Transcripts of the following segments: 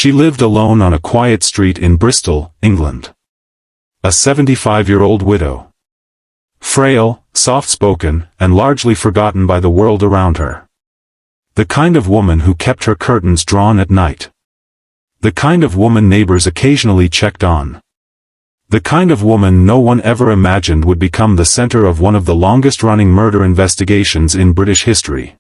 She lived alone on a quiet street in Bristol, England. A 75-year-old widow. Frail, soft-spoken, and largely forgotten by the world around her. The kind of woman who kept her curtains drawn at night. The kind of woman neighbors occasionally checked on. The kind of woman no one ever imagined would become the center of one of the longest-running murder investigations in British history.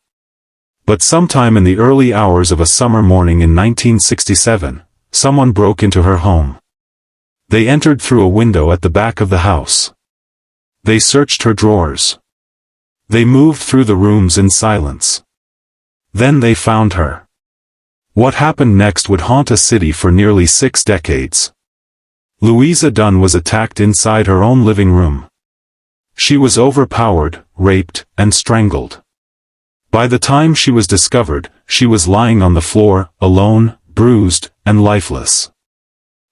But sometime in the early hours of a summer morning in 1967, someone broke into her home. They entered through a window at the back of the house. They searched her drawers. They moved through the rooms in silence. Then they found her. What happened next would haunt a city for nearly 6 decades. Louisa Dunn was attacked inside her own living room. She was overpowered, raped, and strangled. By the time she was discovered, she was lying on the floor, alone, bruised, and lifeless.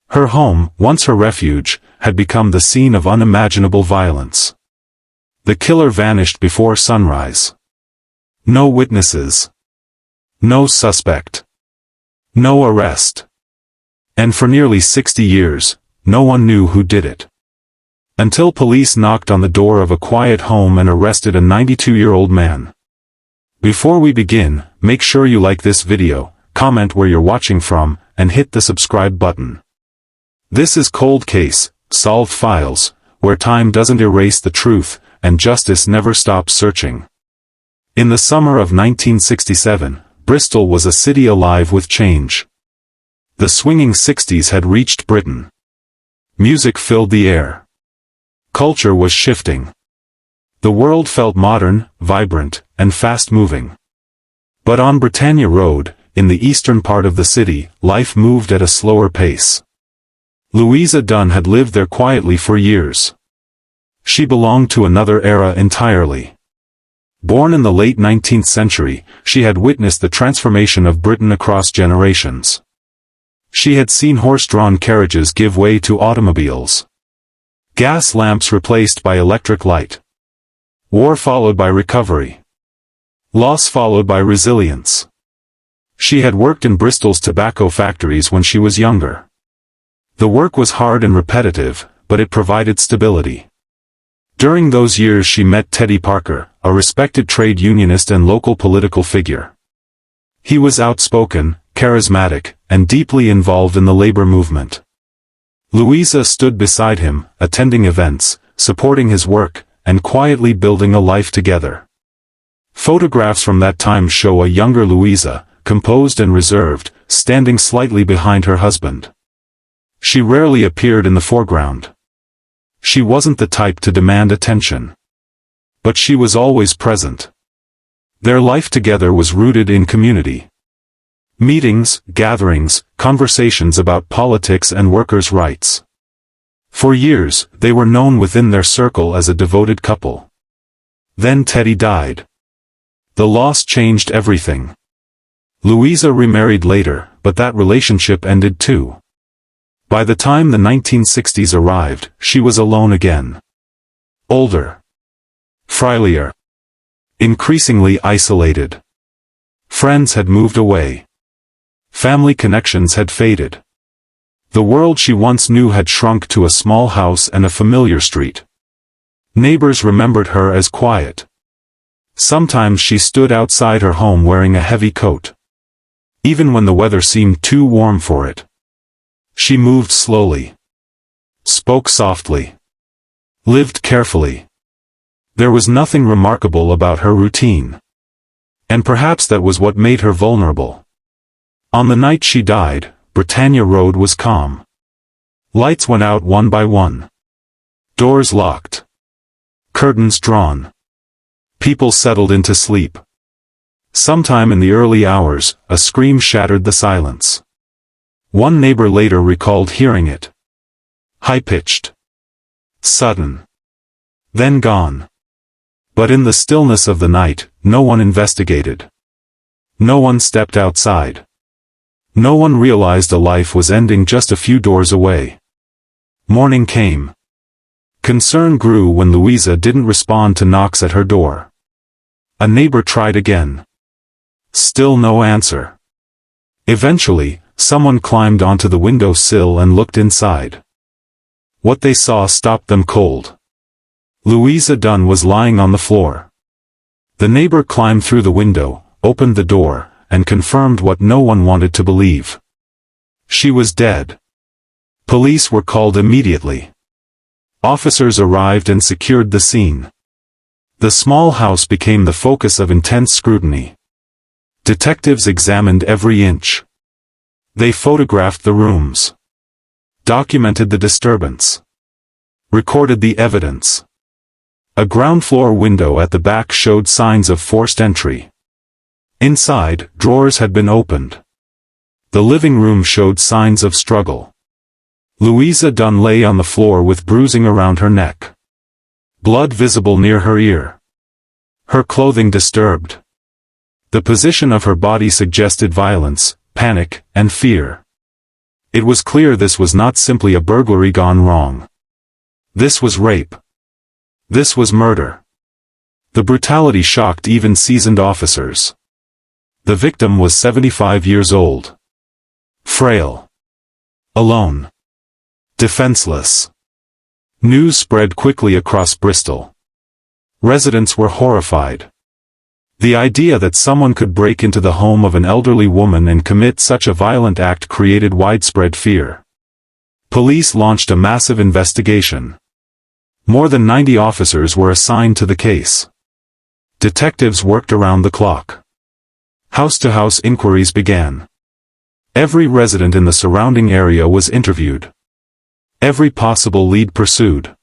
Her home, once her refuge, had become the scene of unimaginable violence. The killer vanished before sunrise. No witnesses. No suspect. No arrest. And for nearly 60 years, no one knew who did it. Until police knocked on the door of a quiet home and arrested a 92-year-old man. Before we begin, make sure you like this video, comment where you're watching from, and hit the subscribe button. This is Cold Case, Solved Files, where time doesn't erase the truth, and justice never stops searching. In the summer of 1967, Bristol was a city alive with change. The swinging 60s had reached Britain. Music filled the air. Culture was shifting. The world felt modern, vibrant, and fast-moving. But on Britannia Road, in the eastern part of the city, life moved at a slower pace. Louisa Dunn had lived there quietly for years. She belonged to another era entirely. Born in the late 19th century, she had witnessed the transformation of Britain across generations. She had seen horse-drawn carriages give way to automobiles. Gas lamps replaced by electric light. War followed by recovery. Loss followed by resilience. She had worked in Bristol's tobacco factories when she was younger. The work was hard and repetitive, but it provided stability. During those years she met Teddy Parker, a respected trade unionist and local political figure. He was outspoken, charismatic, and deeply involved in the labor movement. Louisa stood beside him, attending events, supporting his work, and quietly building a life together. Photographs from that time show a younger Louisa, composed and reserved, standing slightly behind her husband. She rarely appeared in the foreground. She wasn't the type to demand attention. But she was always present. Their life together was rooted in community. Meetings, gatherings, conversations about politics and workers' rights. For years, they were known within their circle as a devoted couple. Then Teddy died. The loss changed everything. Louisa remarried later, but that relationship ended too. By the time the 1960s arrived, she was alone again. Older. Frailer. Increasingly isolated. Friends had moved away. Family connections had faded. The world she once knew had shrunk to a small house and a familiar street. Neighbors remembered her as quiet. Sometimes she stood outside her home wearing a heavy coat. Even when the weather seemed too warm for it. She moved slowly. Spoke softly. Lived carefully. There was nothing remarkable about her routine. And perhaps that was what made her vulnerable. On the night she died, Britannia Road was calm. Lights went out one by one. Doors locked. Curtains drawn. People settled into sleep. Sometime in the early hours, a scream shattered the silence. One neighbor later recalled hearing it. High-pitched. Sudden. Then gone. But in the stillness of the night, no one investigated. No one stepped outside. No one realized a life was ending just a few doors away. Morning came. Concern grew when Louisa didn't respond to knocks at her door. A neighbor tried again. Still no answer. Eventually, Someone climbed onto the window sill and looked inside. What they saw stopped them cold. Louisa Dunn was lying on the floor. The neighbor climbed through the window, opened the door, and confirmed what no one wanted to believe. She was dead. Police were called immediately. Officers arrived and secured the scene. The small house became the focus of intense scrutiny. Detectives examined every inch. They photographed the rooms, documented the disturbance, recorded the evidence. A ground floor window at the back showed signs of forced entry. Inside, drawers had been opened. The living room showed signs of struggle. Louisa Dunn lay on the floor with bruising around her neck. Blood visible near her ear. Her clothing disturbed. The position of her body suggested violence, panic, and fear. It was clear this was not simply a burglary gone wrong. This was rape. This was murder. The brutality shocked even seasoned officers. The victim was 75 years old. Frail. Alone. Defenseless. News spread quickly across Bristol. Residents were horrified. The idea that someone could break into the home of an elderly woman and commit such a violent act created widespread fear. Police launched a massive investigation. More than 90 officers were assigned to the case. Detectives worked around the clock. House-to-house inquiries began. Every resident in the surrounding area was interviewed. Every possible lead pursued.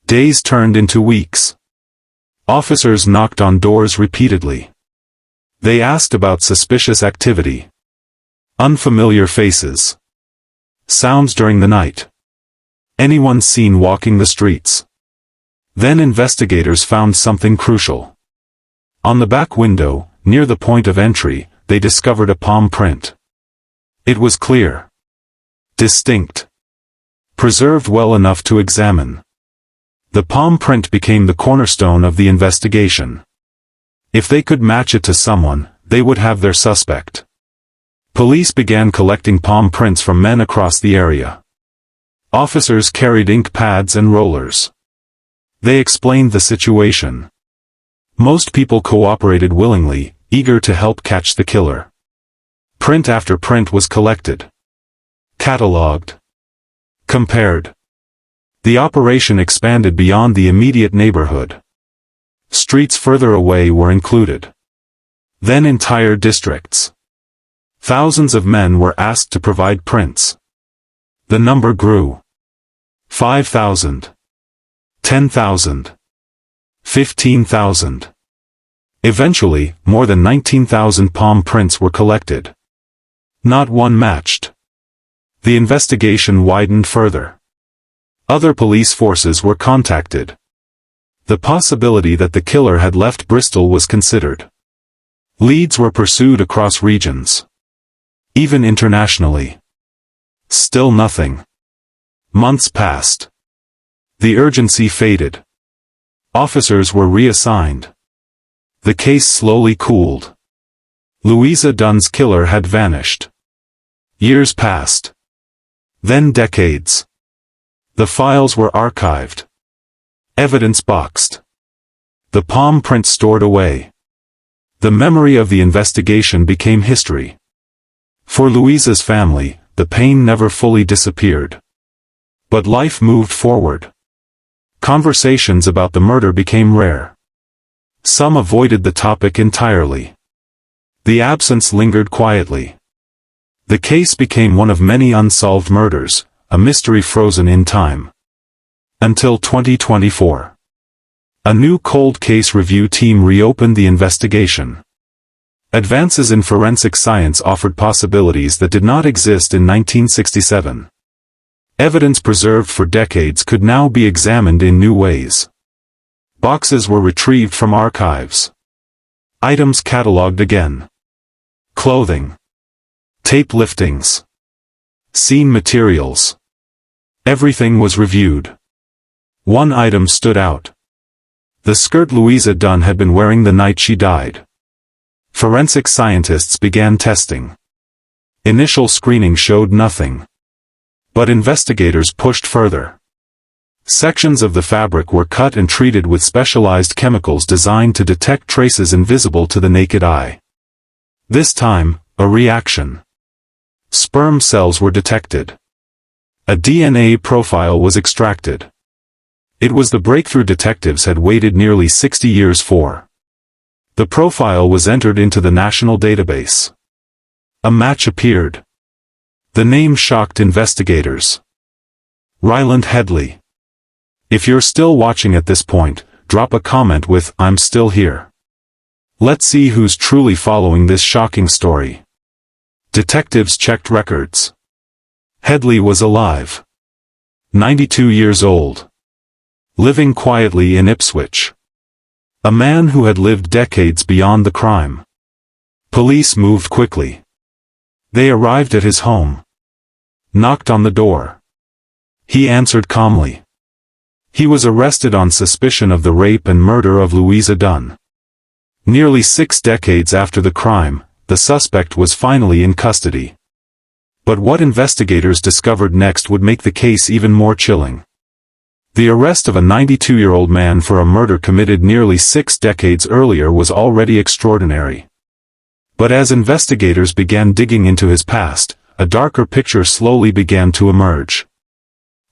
Days turned into weeks. Officers knocked on doors repeatedly. They asked about suspicious activity. Unfamiliar faces. Sounds during the night. Anyone seen walking the streets. Then investigators found something crucial. On the back window, near the point of entry, they discovered a palm print. It was clear. Distinct. Preserved well enough to examine. The palm print became the cornerstone of the investigation. If they could match it to someone, they would have their suspect. Police began collecting palm prints from men across the area. Officers carried ink pads and rollers. They explained the situation. Most people cooperated willingly, eager to help catch the killer. Print after print was collected. Catalogued. Compared. The operation expanded beyond the immediate neighborhood. Streets further away were included. Then entire districts. Thousands of men were asked to provide prints. The number grew. 5,000. 10,000. 15,000. Eventually, more than 19,000 palm prints were collected. Not one matched. The investigation widened further. Other police forces were contacted. The possibility that the killer had left Bristol was considered. Leads were pursued across regions. Even internationally. Still nothing. Months passed. The urgency faded. Officers were reassigned. The case slowly cooled. Louisa Dunn's killer had vanished. Years passed. Then decades. The files were archived. Evidence boxed. The palm print stored away. The memory of the investigation became history. For Louisa's family, the pain never fully disappeared. But life moved forward. Conversations about the murder became rare. Some avoided the topic entirely. The absence lingered quietly. The case became one of many unsolved murders, a mystery frozen in time. Until 2024. A new cold case review team reopened the investigation. Advances in forensic science offered possibilities that did not exist in 1967. Evidence preserved for decades could now be examined in new ways. Boxes were retrieved from archives. Items catalogued again. Clothing. Tape liftings. Scene materials. Everything was reviewed. One item stood out. The skirt Louisa Dunn had been wearing the night she died. Forensic scientists began testing. Initial screening showed nothing. But investigators pushed further. Sections of the fabric were cut and treated with specialized chemicals designed to detect traces invisible to the naked eye. This time, a reaction. Sperm cells were detected. A DNA profile was extracted. It was the breakthrough detectives had waited nearly 60 years for. The profile was entered into the national database. A match appeared. The name shocked investigators. Ryland Headley. If you're still watching at this point, drop a comment with "I'm still here." Let's see who's truly following this shocking story. Detectives checked records. Headley was alive. 92 years old. Living quietly in Ipswich. A man who had lived decades beyond the crime. Police moved quickly. They arrived at his home. Knocked on the door. He answered calmly. He was arrested on suspicion of the rape and murder of Louisa Dunn. Nearly 6 decades after the crime, the suspect was finally in custody. But what investigators discovered next would make the case even more chilling. The arrest of a 92-year-old man for a murder committed nearly 6 decades earlier was already extraordinary. But as investigators began digging into his past, a darker picture slowly began to emerge.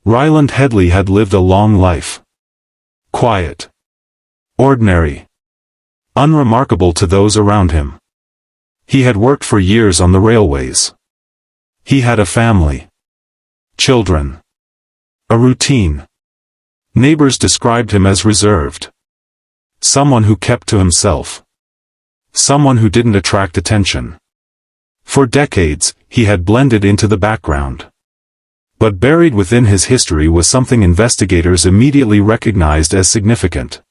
Ryland Headley had lived a long life. Quiet. Ordinary. Unremarkable to those around him. He had worked for years on the railways. He had a family. Children. A routine. Neighbors described him as reserved. Someone who kept to himself. Someone who didn't attract attention. For decades, he had blended into the background. But buried within his history was something investigators immediately recognized as significant.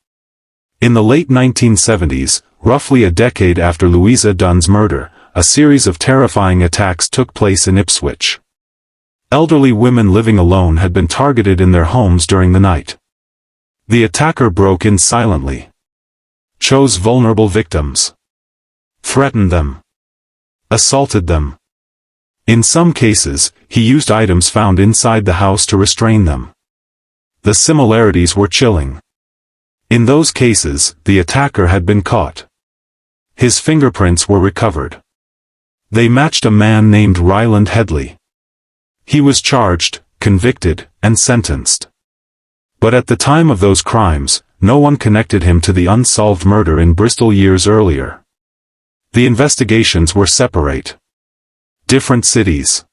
In the late 1970s, roughly a decade after Louisa Dunn's murder, a series of terrifying attacks took place in Ipswich. Elderly women living alone had been targeted in their homes during the night. The attacker broke in silently. Chose vulnerable victims. Threatened them. Assaulted them. In some cases, he used items found inside the house to restrain them. The similarities were chilling. In those cases, the attacker had been caught. His fingerprints were recovered. They matched a man named Ryland Headley. He was charged, convicted, and sentenced. But at the time of those crimes, no one connected him to the unsolved murder in Bristol years earlier. The investigations were separate. Different cities.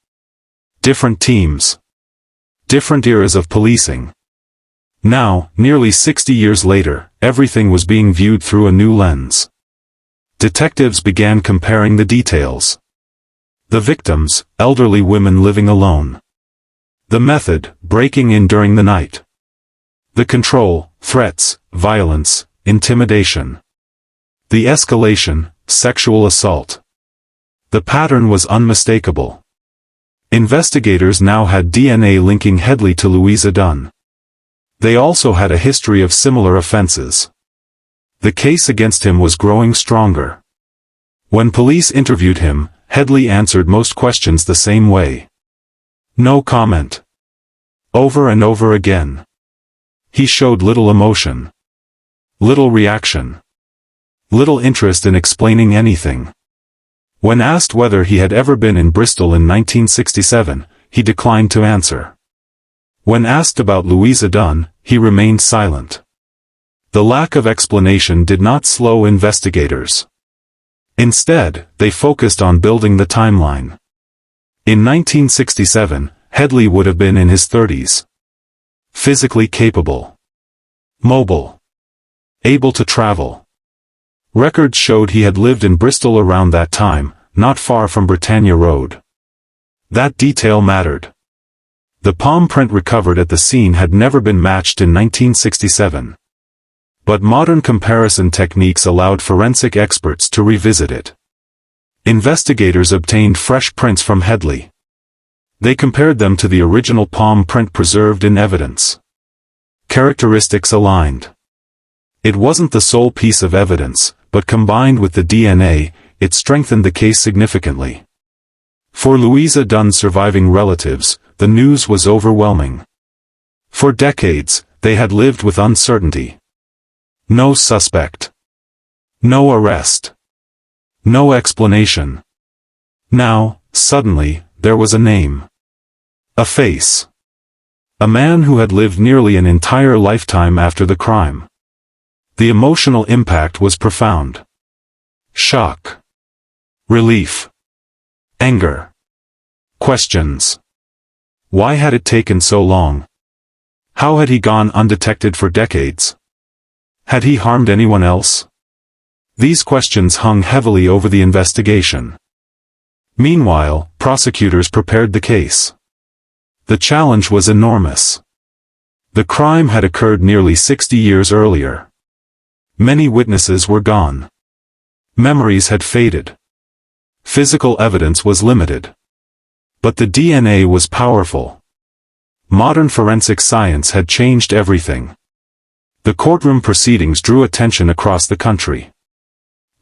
Different teams. Different eras of policing. Now, nearly 60 years later, everything was being viewed through a new lens. Detectives began comparing the details. The victims, elderly women living alone. The method, breaking in during the night. The control, threats, violence, intimidation. The escalation, sexual assault. The pattern was unmistakable. Investigators now had DNA linking Headley to Louisa Dunn. They also had a history of similar offenses. The case against him was growing stronger. When police interviewed him, Headley answered most questions the same way. No comment. Over and over again. He showed little emotion. Little reaction. Little interest in explaining anything. When asked whether he had ever been in Bristol in 1967, he declined to answer. When asked about Louisa Dunn, he remained silent. The lack of explanation did not slow investigators. Instead, they focused on building the timeline. In 1967, Headley would have been in his 30s. Physically capable. Mobile. Able to travel. Records showed he had lived in Bristol around that time, not far from Britannia Road. That detail mattered. The palm print recovered at the scene had never been matched in 1967. But modern comparison techniques allowed forensic experts to revisit it. Investigators obtained fresh prints from Headley. They compared them to the original palm print preserved in evidence. Characteristics aligned. It wasn't the sole piece of evidence, but combined with the DNA, it strengthened the case significantly. For Louisa Dunn's surviving relatives, the news was overwhelming. For decades, they had lived with uncertainty. No suspect. No arrest. No explanation. Now, suddenly, there was a name. A face. A man who had lived nearly an entire lifetime after the crime. The emotional impact was profound. Shock. Relief. Anger. Questions. Why had it taken so long? How had he gone undetected for decades? Had he harmed anyone else? These questions hung heavily over the investigation. Meanwhile, prosecutors prepared the case. The challenge was enormous. The crime had occurred nearly 60 years earlier. Many witnesses were gone. Memories had faded. Physical evidence was limited. But the DNA was powerful. Modern forensic science had changed everything. The courtroom proceedings drew attention across the country.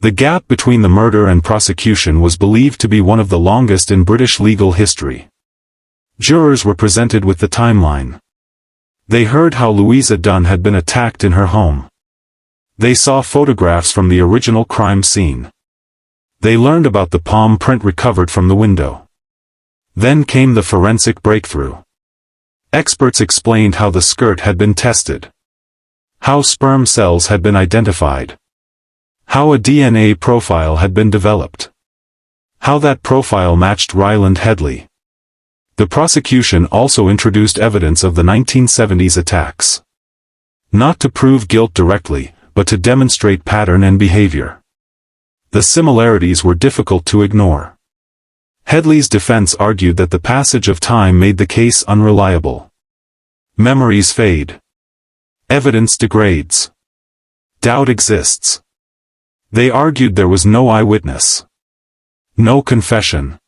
The gap between the murder and prosecution was believed to be one of the longest in British legal history. Jurors were presented with the timeline. They heard how Louisa Dunn had been attacked in her home. They saw photographs from the original crime scene. They learned about the palm print recovered from the window. Then came the forensic breakthrough. Experts explained how the skirt had been tested. How sperm cells had been identified. How a DNA profile had been developed. How that profile matched Ryland Headley. The prosecution also introduced evidence of the 1970s attacks. Not to prove guilt directly, but to demonstrate pattern and behavior. The similarities were difficult to ignore. Headley's defense argued that the passage of time made the case unreliable. Memories fade. Evidence degrades. Doubt exists. They argued there was no eyewitness. No confession.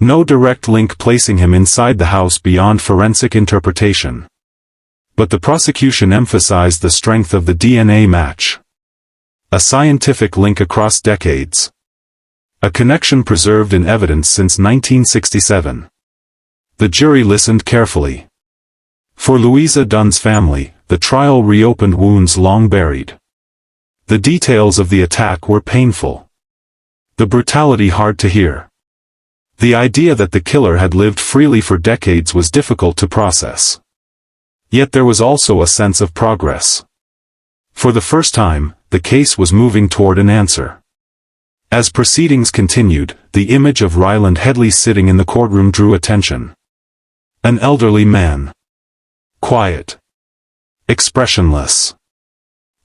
No direct link placing him inside the house beyond forensic interpretation. But the prosecution emphasized the strength of the DNA match. A scientific link across decades. A connection preserved in evidence since 1967. The jury listened carefully. For Louisa Dunn's family, the trial reopened wounds long buried. The details of the attack were painful. The brutality hard to hear. The idea that the killer had lived freely for decades was difficult to process. Yet there was also a sense of progress. For the first time, the case was moving toward an answer. As proceedings continued, the image of Ryland Headley sitting in the courtroom drew attention. An elderly man. Quiet. Expressionless.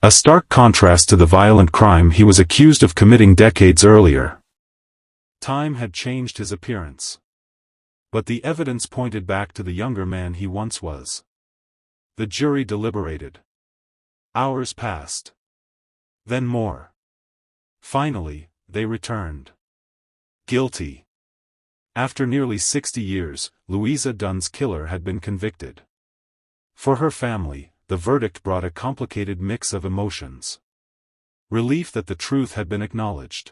A stark contrast to the violent crime he was accused of committing decades earlier. Time had changed his appearance. But the evidence pointed back to the younger man he once was. The jury deliberated. Hours passed. Then more. Finally, they returned. Guilty. After nearly 60 years, Louisa Dunn's killer had been convicted. For her family, the verdict brought a complicated mix of emotions. Relief that the truth had been acknowledged.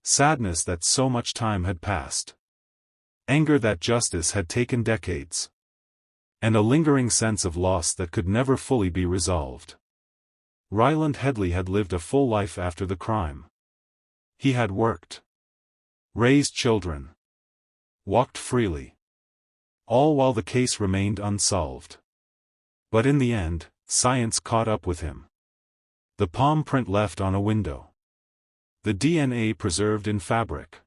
Sadness that so much time had passed. Anger that justice had taken decades. And a lingering sense of loss that could never fully be resolved. Ryland Headley had lived a full life after the crime. He had worked. Raised children. Walked freely. All while the case remained unsolved. But in the end, science caught up with him. The palm print left on a window. The DNA preserved in fabric.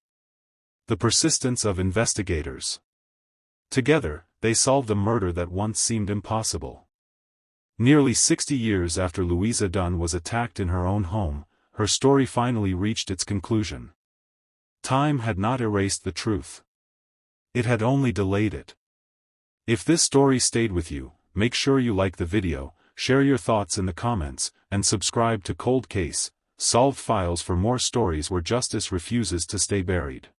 The persistence of investigators. Together, they solved a murder that once seemed impossible. Nearly 60 years after Louisa Dunn was attacked in her own home, her story finally reached its conclusion. Time had not erased the truth. It had only delayed it. If this story stayed with you, make sure you like the video, share your thoughts in the comments, and subscribe to Cold Case, Solved Files for more stories where justice refuses to stay buried.